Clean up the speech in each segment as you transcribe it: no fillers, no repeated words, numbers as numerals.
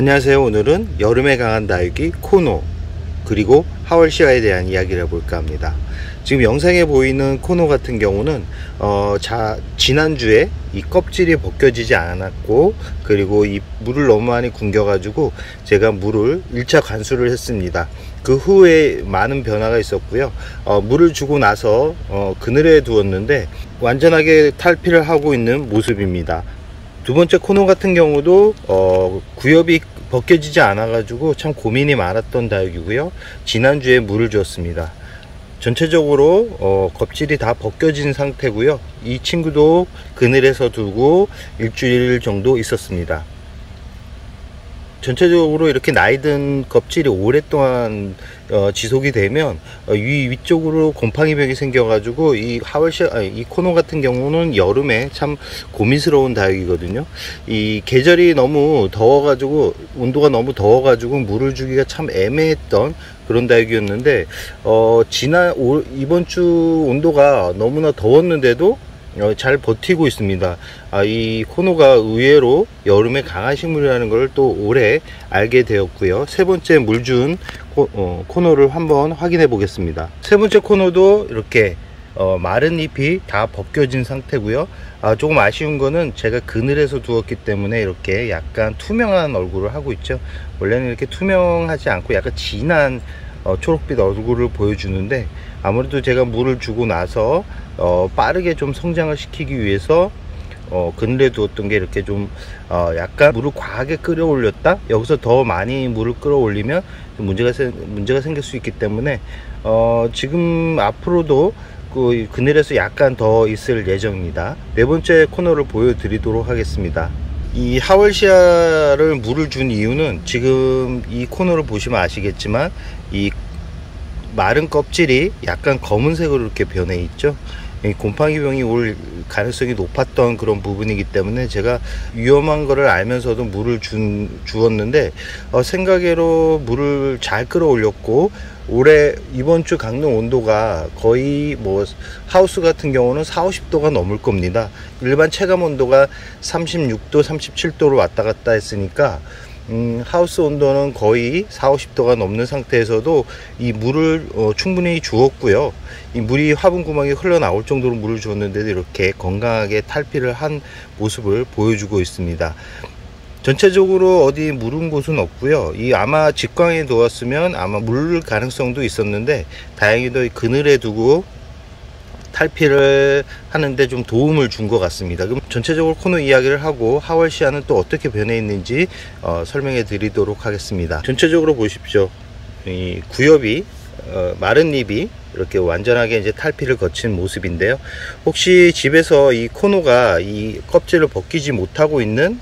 안녕하세요. 오늘은 여름에 강한 다육이 코노 그리고 하월시아에 대한 이야기를 해볼까 합니다. 지금 영상에 보이는 코노 같은 경우는 지난주에 이 껍질이 벗겨지지 않았고, 그리고 이 물을 너무 많이 굶겨 가지고 제가 물을 1차 관수를 했습니다. 그 후에 많은 변화가 있었고요. 물을 주고 나서 그늘에 두었는데 완전하게 탈피를 하고 있는 모습입니다. 두 번째 코노 같은 경우도 구엽이 벗겨지지 않아 가지고 참 고민이 많았던 다육이고요. 지난주에 물을 주었습니다. 전체적으로 껍질이 다 벗겨진 상태고요. 이 친구도 그늘에서 두고 일주일 정도 있었습니다. 전체적으로 이렇게 나이든 껍질이 오랫동안 지속이 되면 위쪽으로 곰팡이병이 생겨가지고 이 코노 같은 경우는 여름에 참 고민스러운 다육이거든요. 이 계절이 너무 더워가지고, 온도가 너무 더워가지고 물을 주기가 참 애매했던 그런 다육이었는데, 이번 주 온도가 너무나 더웠는데도 잘 버티고 있습니다. 이 코노가 의외로 여름에 강한 식물이라는 걸 또 올해 알게 되었고요. 세 번째 물 준 코노를 한번 확인해 보겠습니다. 세 번째 코노도 이렇게 마른 잎이 다 벗겨진 상태고요. 조금 아쉬운 거는 제가 그늘에서 두었기 때문에 이렇게 약간 투명한 얼굴을 하고 있죠. 원래는 이렇게 투명하지 않고 약간 진한 초록빛 얼굴을 보여주는데, 아무래도 제가 물을 주고 나서 빠르게 좀 성장을 시키기 위해서 그늘에 두었던 게 이렇게 좀 약간 물을 과하게 끌어올렸다, 여기서 더 많이 물을 끌어올리면 문제가 생길 수 있기 때문에 지금 앞으로도 그 그늘에서 약간 더 있을 예정입니다. 네 번째 코너를 보여드리도록 하겠습니다. 이 하월시아를 물을 준 이유는, 지금 이 코너를 보시면 아시겠지만 이 마른 껍질이 약간 검은색으로 이렇게 변해 있죠. 곰팡이병이 올 가능성이 높았던 그런 부분이기 때문에 제가 위험한 거를 알면서도 물을 주었는데 생각외로 물을 잘 끌어올렸고, 올해 이번 주 강릉 온도가 거의 하우스 같은 경우는 40~50도가 넘을 겁니다. 일반 체감 온도가 36도 37도로 왔다 갔다 했으니까 하우스 온도는 거의 40~50도가 넘는 상태에서도 이 물을 충분히 주었고요. 이 물이 화분 구멍이 흘러나올 정도로 물을 주었는데도 이렇게 건강하게 탈피를 한 모습을 보여주고 있습니다. 전체적으로 어디 물은 곳은 없고요. 아마 직광에 두었으면 아마 물 가능성도 있었는데, 다행히도 그늘에 두고 탈피를 하는데 좀 도움을 준 것 같습니다. 그럼 전체적으로 코노 이야기를 하고 하월시아는 또 어떻게 변해 있는지 설명해 드리도록 하겠습니다. 전체적으로 보십시오. 이 구엽이 마른 잎이 이렇게 완전하게 이제 탈피를 거친 모습인데요. 혹시 집에서 이 코노가 이 껍질을 벗기지 못하고 있는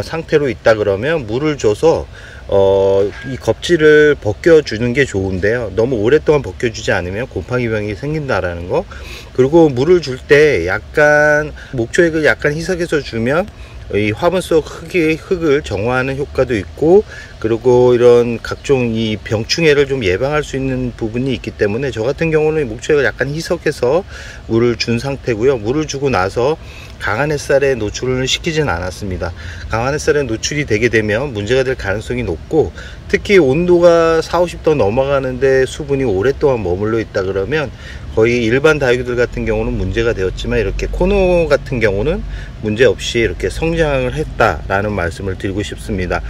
상태로 있다 그러면 물을 줘서 이 껍질을 벗겨주는 게 좋은데요. 너무 오랫동안 벗겨주지 않으면 곰팡이병이 생긴다라는 거. 그리고 물을 줄 때 약간 목초액을 약간 희석해서 주면 이 화분 속 흙을 정화하는 효과도 있고, 그리고 이런 각종 이 병충해를 좀 예방할 수 있는 부분이 있기 때문에, 저 같은 경우는 목초액을 약간 희석해서 물을 준 상태고요. 물을 주고 나서 강한 햇살에 노출을 시키진 않았습니다. 강한 햇살에 노출이 되게 되면 문제가 될 가능성이 높고, 특히 온도가 40~50도 넘어가는데 수분이 오랫동안 머물러 있다 그러면 거의 일반 다육이들 같은 경우는 문제가 되었지만, 이렇게 코노 같은 경우는 문제없이 이렇게 성장을 했다라는 말씀을 드리고 싶습니다.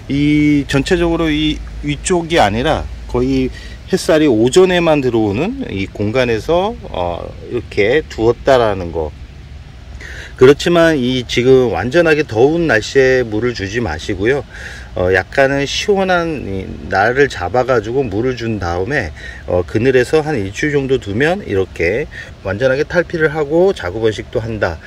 이 전체적으로 이 위쪽이 아니라 거의 햇살이 오전에만 들어오는 이 공간에서 이렇게 두었다라는 거. 그렇지만 이 지금 완전하게 더운 날씨에 물을 주지 마시고요. 약간은 시원한 날을 잡아 가지고 물을 준 다음에 그늘에서 한 일주일 정도 두면 이렇게 완전하게 탈피를 하고 자구 번식도 한다.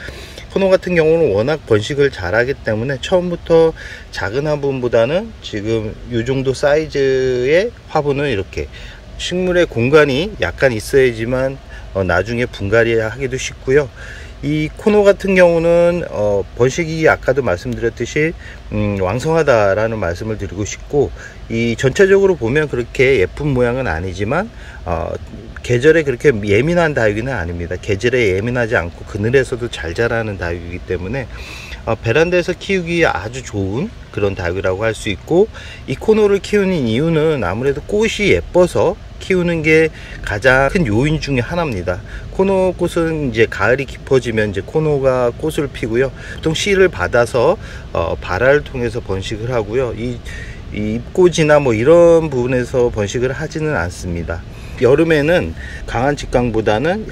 코노 같은 경우는 워낙 번식을 잘하기 때문에 처음부터 작은 화분보다는 지금 이 정도 사이즈의 화분은 이렇게 식물의 공간이 약간 있어야지만 나중에 분갈이 하기도 쉽고요. 이 코노 같은 경우는 번식이 아까도 말씀드렸듯이 왕성하다라는 말씀을 드리고 싶고, 이 전체적으로 보면 그렇게 예쁜 모양은 아니지만 계절에 그렇게 예민한 다육이는 아닙니다. 계절에 예민하지 않고 그늘에서도 잘 자라는 다육이기 때문에 베란다에서 키우기에 아주 좋은 그런 닭이라고 할 수 있고, 이 코노를 키우는 이유는 아무래도 꽃이 예뻐서 키우는 게 가장 큰 요인 중에 하나입니다. 코노 꽃은 이제 가을이 깊어지면 이제 코노가 꽃을 피고요. 보통 씨를 받아서 발화를 통해서 번식을 하고요. 이 잎꽂이나 뭐 이런 부분에서 번식을 하지는 않습니다. 여름에는 강한 직광보다는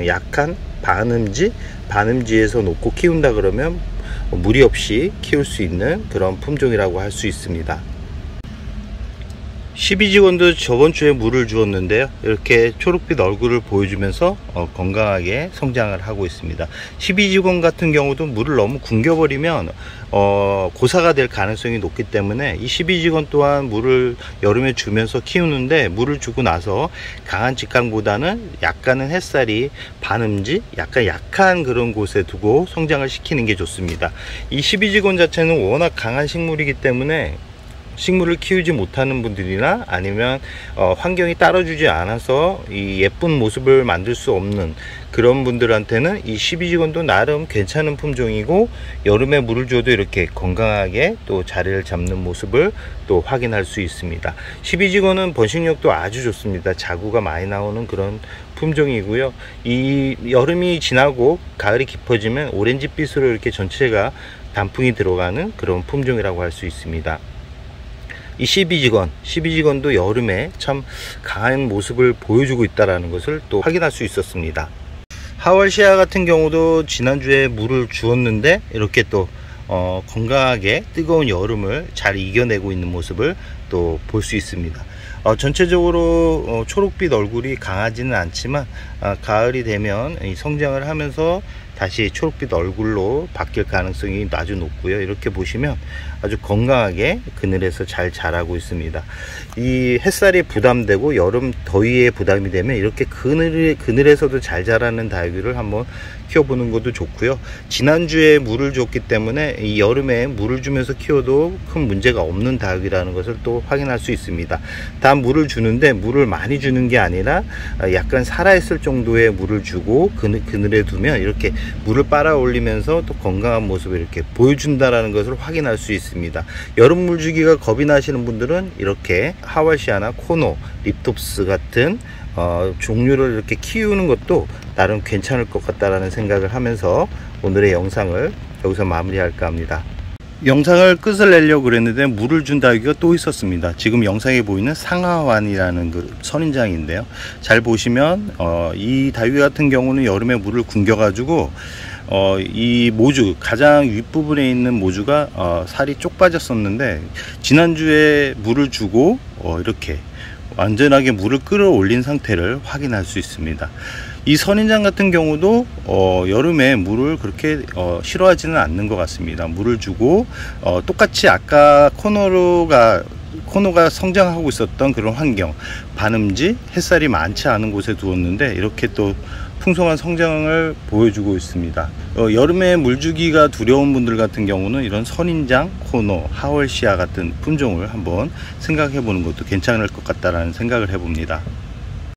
약한 반음지에서 놓고 키운다 그러면 무리 없이 키울 수 있는 그런 품종이라고 할 수 있습니다. 12직원도 저번주에 물을 주었는데요, 이렇게 초록빛 얼굴을 보여주면서 건강하게 성장을 하고 있습니다. 12직원 같은 경우도 물을 너무 굶겨버리면 고사가 될 가능성이 높기 때문에 이 12직원 또한 물을 여름에 주면서 키우는데, 물을 주고 나서 강한 직광보다는 약간은 햇살이 반음지, 약간 약한 그런 곳에 두고 성장을 시키는 게 좋습니다. 이 12직원 자체는 워낙 강한 식물이기 때문에 식물을 키우지 못하는 분들이나 아니면 환경이 따라주지 않아서 이 예쁜 모습을 만들 수 없는 그런 분들한테는 이 12직원도 나름 괜찮은 품종이고, 여름에 물을 줘도 이렇게 건강하게 또 자리를 잡는 모습을 또 확인할 수 있습니다. 12직원은 번식력도 아주 좋습니다. 자구가 많이 나오는 그런 품종이고요. 이 여름이 지나고 가을이 깊어지면 오렌지빛으로 이렇게 전체가 단풍이 들어가는 그런 품종이라고 할 수 있습니다. 이 12직원도 여름에 참 강한 모습을 보여주고 있다는 것을 또 확인할 수 있었습니다. 하월시아 같은 경우도 지난주에 물을 주었는데 이렇게 또 건강하게 뜨거운 여름을 잘 이겨내고 있는 모습을 또 볼 수 있습니다. 전체적으로 초록빛 얼굴이 강하지는 않지만 가을이 되면 성장을 하면서 다시 초록빛 얼굴로 바뀔 가능성이 아주 높고요. 이렇게 보시면 아주 건강하게 그늘에서 잘 자라고 있습니다. 이 햇살이 부담되고 여름 더위에 부담이 되면 이렇게 그늘에서도 잘 자라는 다육이를 한번 키워보는 것도 좋고요. 지난주에 물을 줬기 때문에 이 여름에 물을 주면서 키워도 큰 문제가 없는 다육이라는 것을 또 확인할 수 있습니다. 단 물을 주는데 물을 많이 주는 게 아니라 약간 살아있을 정도의 물을 주고 그늘에 두면 이렇게 물을 빨아 올리면서 또 건강한 모습을 이렇게 보여준다는 것을 확인할 수 있습니다. 여름 물 주기가 겁이 나시는 분들은 이렇게 하월시아나 코노, 립톱스 같은 종류를 이렇게 키우는 것도 나름 괜찮을 것 같다라는 생각을 하면서 오늘의 영상을 여기서 마무리할까 합니다. 영상을 끝을 내려고 그랬는데 물을 준 다육이가 또 있었습니다. 지금 영상에 보이는 상하완이라는 그 선인장인데요, 잘 보시면 이 다육이 같은 경우는 여름에 물을 굶겨 가지고 이 모주, 가장 윗부분에 있는 모주가 살이 쪽 빠졌었는데, 지난주에 물을 주고 이렇게 완전하게 물을 끌어올린 상태를 확인할 수 있습니다. 이 선인장 같은 경우도 여름에 물을 그렇게 싫어하지는 않는 것 같습니다. 물을 주고 똑같이 아까 코노가 성장하고 있었던 그런 환경, 반음지, 햇살이 많지 않은 곳에 두었는데 이렇게 또 풍성한 성장을 보여주고 있습니다. 여름에 물주기가 두려운 분들 같은 경우는 이런 선인장, 코노, 하월시아 같은 품종을 한번 생각해 보는 것도 괜찮을 것 같다라는 생각을 해봅니다.